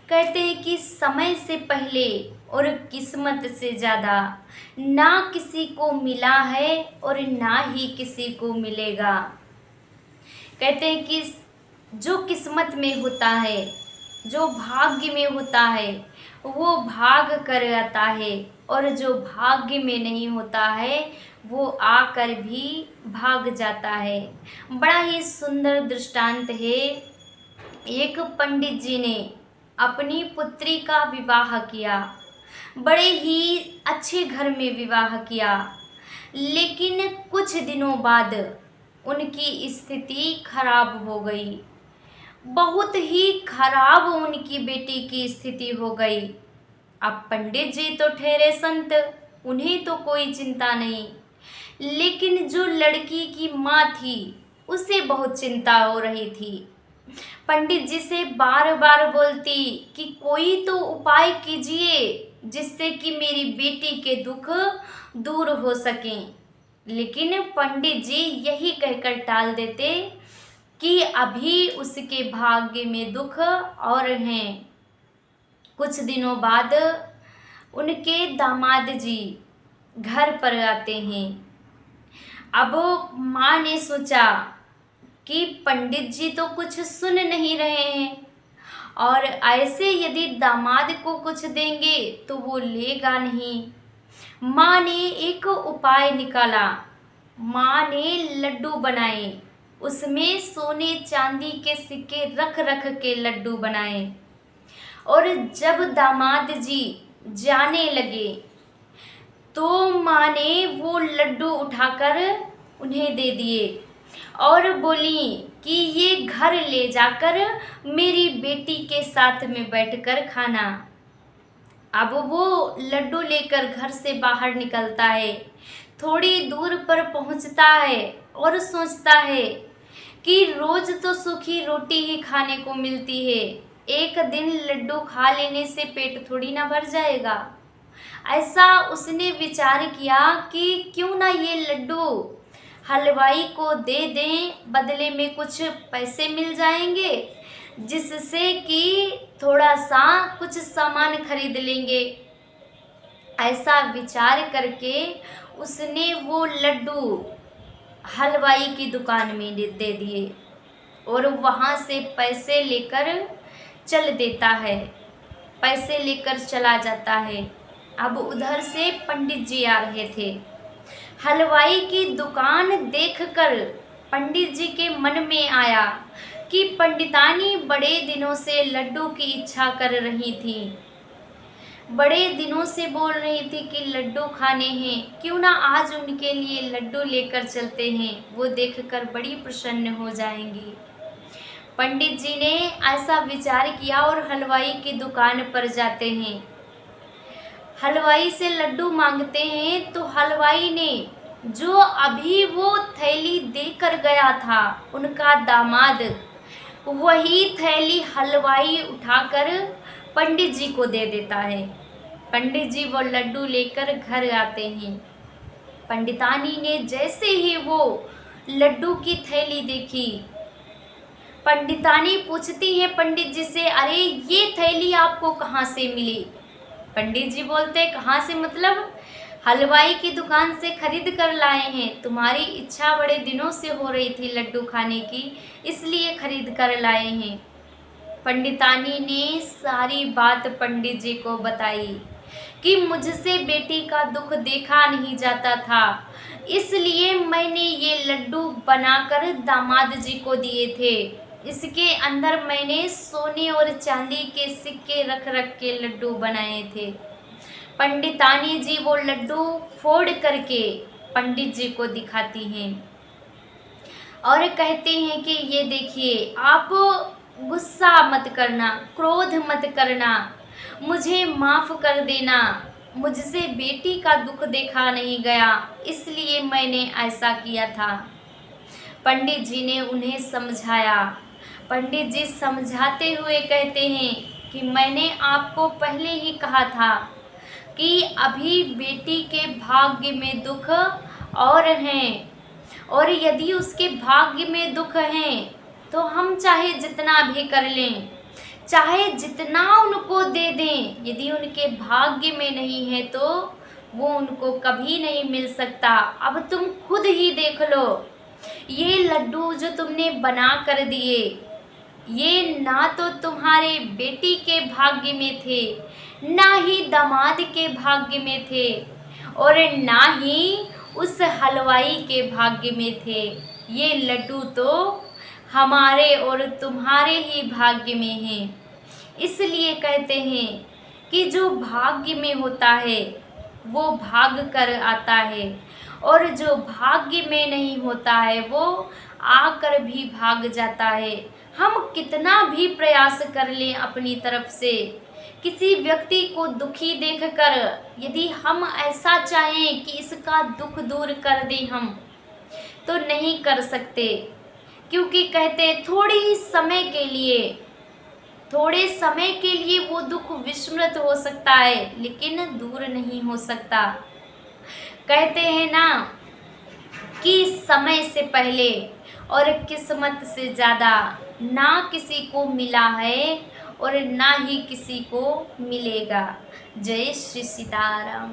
कहते हैं कि समय से पहले और किस्मत से ज़्यादा ना किसी को मिला है और ना ही किसी को मिलेगा। कहते हैं कि जो किस्मत में होता है, जो भाग्य में होता है, वो भाग कर आता है, और जो भाग्य में नहीं होता है वो आकर भी भाग जाता है। बड़ा ही सुंदर दृष्टांत है। एक पंडित जी ने अपनी पुत्री का विवाह किया, बड़े ही अच्छे घर में विवाह किया, लेकिन कुछ दिनों बाद उनकी स्थिति खराब हो गई। बहुत ही खराब उनकी बेटी की स्थिति हो गई। अब पंडित जी तो ठहरे संत, उन्हें तो कोई चिंता नहीं, लेकिन जो लड़की की माँ थी उसे बहुत चिंता हो रही थी। पंडित जी से बार बार बोलती कि कोई तो उपाय कीजिए जिससे कि मेरी बेटी के दुख दूर हो सकें। लेकिन पंडित जी यही कहकर टाल देते कि अभी उसके भाग्य में दुख और हैं। कुछ दिनों बाद उनके दामाद जी घर पर आते हैं। अब माँ ने सोचा कि पंडित जी तो कुछ सुन नहीं रहे हैं, और ऐसे यदि दामाद को कुछ देंगे तो वो लेगा नहीं। माँ ने एक उपाय निकाला। माँ ने लड्डू बनाए, उसमें सोने चांदी के सिक्के रख रख के लड्डू बनाए, और जब दामाद जी जाने लगे तो माँ ने वो लड्डू उठाकर उन्हें दे दिए और बोली कि ये घर ले जाकर मेरी बेटी के साथ में बैठकर खाना। अब वो लड्डू लेकर घर से बाहर निकलता है, थोड़ी दूर पर पहुंचता है और सोचता है कि रोज तो सूखी रोटी ही खाने को मिलती है, एक दिन लड्डू खा लेने से पेट थोड़ी ना भर जाएगा। ऐसा उसने विचार किया कि क्यों ना ये लड्डू हलवाई को दे दें, बदले में कुछ पैसे मिल जाएंगे, जिससे कि थोड़ा सा कुछ सामान खरीद लेंगे। ऐसा विचार करके उसने वो लड्डू हलवाई की दुकान में दे दिए और वहाँ से पैसे लेकर चल देता है, पैसे लेकर चला जाता है। अब उधर से पंडित जी आ रहे थे। हलवाई की दुकान देखकर पंडित जी के मन में आया कि पंडितानी बड़े दिनों से लड्डू की इच्छा कर रही थी, बड़े दिनों से बोल रही थी कि लड्डू खाने हैं, क्यों ना आज उनके लिए लड्डू लेकर चलते हैं, वो देखकर बड़ी प्रसन्न हो जाएंगी। पंडित जी ने ऐसा विचार किया और हलवाई की दुकान पर जाते हैं। हलवाई से लड्डू मांगते हैं तो हलवाई ने जो अभी वो थैली देकर गया था उनका दामाद, वही थैली हलवाई उठाकर पंडित जी को दे देता है। पंडित जी वो लड्डू लेकर घर आते हैं। पंडितानी ने जैसे ही वो लड्डू की थैली देखी, पंडितानी पूछती है पंडित जी से, अरे ये थैली आपको कहाँ से मिली? पंडित जी बोलते, कहाँ से मतलब? हलवाई की दुकान से खरीद कर लाए हैं, तुम्हारी इच्छा बड़े दिनों से हो रही थी लड्डू खाने की, इसलिए खरीद कर लाए हैं। पंडितानी ने सारी बात पंडित जी को बताई कि मुझसे बेटी का दुख देखा नहीं जाता था, इसलिए मैंने ये लड्डू बनाकर दामाद जी को दिए थे। इसके अंदर मैंने सोने और चांदी के सिक्के रख रख के लड्डू बनाए थे। पंडितानी जी वो लड्डू फोड़ करके पंडित जी को दिखाती हैं और कहते हैं कि ये देखिए, आप गुस्सा मत करना, क्रोध मत करना, मुझे माफ़ कर देना, मुझसे बेटी का दुख देखा नहीं गया, इसलिए मैंने ऐसा किया था। पंडित जी ने उन्हें समझाया। पंडित जी समझाते हुए कहते हैं कि मैंने आपको पहले ही कहा था कि अभी बेटी के भाग्य में दुख और हैं, और यदि उसके भाग्य में दुख हैं तो हम चाहे जितना भी कर लें, चाहे जितना उनको दे दें, यदि उनके भाग्य में नहीं है तो वो उनको कभी नहीं मिल सकता। अब तुम खुद ही देख लो, ये लड्डू जो तुमने बना कर दिए, ये ना तो तुम्हारे बेटी के भाग्य में थे, ना ही दामाद के भाग्य में थे, और ना ही उस हलवाई के भाग्य में थे। ये लड्डू तो हमारे और तुम्हारे ही भाग्य में हैं। इसलिए कहते हैं कि जो भाग्य में होता है वो भाग कर आता है, और जो भाग्य में नहीं होता है वो आकर भी भाग जाता है। हम कितना भी प्रयास कर लें अपनी तरफ से, किसी व्यक्ति को दुखी देखकर यदि हम ऐसा चाहें कि इसका दुख दूर कर दें हम, तो नहीं कर सकते। क्योंकि कहते थोड़े समय के लिए वो दुख विस्मृत हो सकता है, लेकिन दूर नहीं हो सकता। कहते हैं ना कि समय से पहले और किस्मत से ज़्यादा ना किसी को मिला है और ना ही किसी को मिलेगा। जय श्री सीताराम।